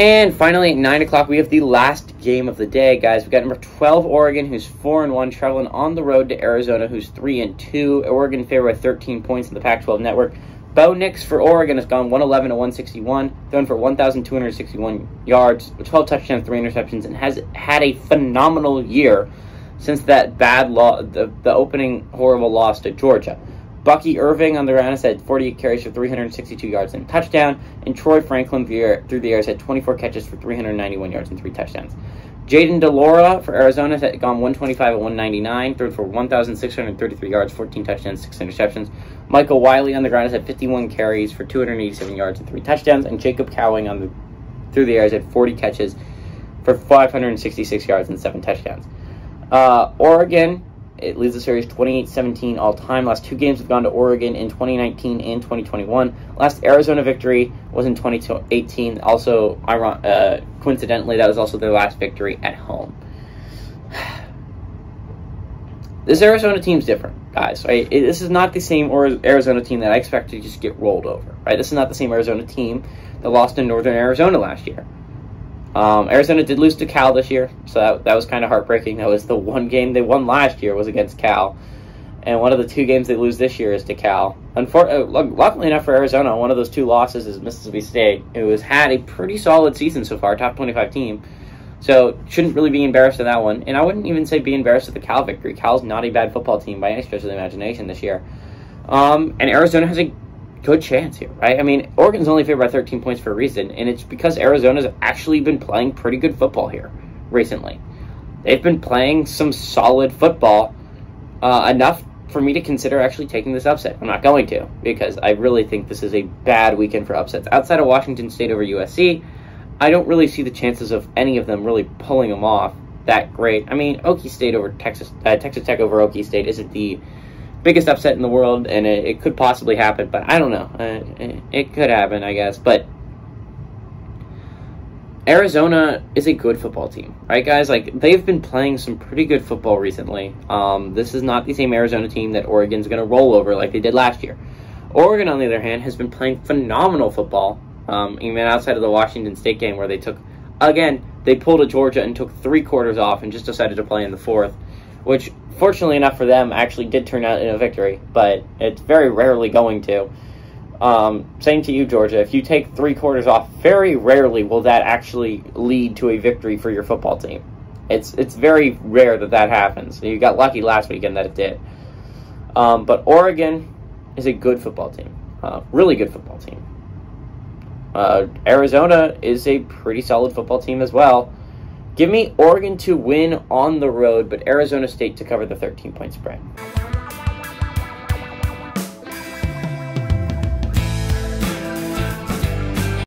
And finally, at 9 o'clock, we have the last game of the day, guys. We've got number 12, Oregon, who's 4-1, traveling on the road to Arizona, who's 3-2. Oregon favored by 13 points in the Pac-12 network. Bo Nix for Oregon has gone 111 to 161, thrown for 1,261 yards, 12 touchdowns, 3 interceptions, and has had a phenomenal year since that bad the opening horrible loss to Georgia. Bucky Irving on the ground has had 48 carries for 362 yards and a touchdown, and Troy Franklin through the air has had 24 catches for 391 yards and 3 touchdowns. Jaden DeLaura for Arizona has gone 125 at 199, thrown for 1,633 yards, 14 touchdowns, 6 interceptions. Michael Wiley on the ground has had 51 carries for 287 yards and 3 touchdowns, and Jacob Cowing through the air has had 40 catches for 566 yards and 7 touchdowns. Oregon, it leads the series 28-17 all-time. Last 2 games have gone to Oregon in 2019 and 2021. Last Arizona victory was in 2018. Also, coincidentally, that was also their last victory at home. This Arizona team's different, guys. Right? This is not the same Arizona team that I expect to just get rolled over. Right? This is not the same Arizona team that lost in Northern Arizona last year. Arizona did lose to Cal this year, so that was kind of heartbreaking. That was the one game they won last year was against Cal, and one of the 2 games they lose this year is to Cal. Luckily enough for Arizona, one of those 2 losses is Mississippi State, who has had a pretty solid season so far, top 25 team, so shouldn't really be embarrassed of that one. And I wouldn't even say be embarrassed of the Cal victory. Cal's not a bad football team by any stretch of the imagination this year. And Arizona has a good chance here, right? I mean, Oregon's only favored by 13 points for a reason, and it's because Arizona's actually been playing pretty good football here recently. They've been playing some solid football, enough for me to consider actually taking this upset. I'm not going to, because I really think this is a bad weekend for upsets. Outside of Washington State over USC, I don't really see the chances of any of them really pulling them off that great. I mean, Okie State over Texas Tech over Okie State isn't the biggest upset in the world, and it could possibly happen, but I don't know. It could happen, I guess, but Arizona is a good football team, right, guys? Like, they've been playing some pretty good football recently. This is not the same Arizona team that Oregon's going to roll over like they did last year. Oregon, on the other hand, has been playing phenomenal football, even outside of the Washington State game where they pulled a Georgia and took 3 quarters off and just decided to play in the 4th, which, fortunately enough for them, actually did turn out in a victory, but it's very rarely going to. Same to you, Georgia. If you take 3 quarters off, very rarely will that actually lead to a victory for your football team. It's very rare that happens. You got lucky last weekend that it did. But Oregon is a good football team. Really good football team. Arizona is a pretty solid football team as well. Give me Oregon to win on the road, but Arizona State to cover the 13-point spread.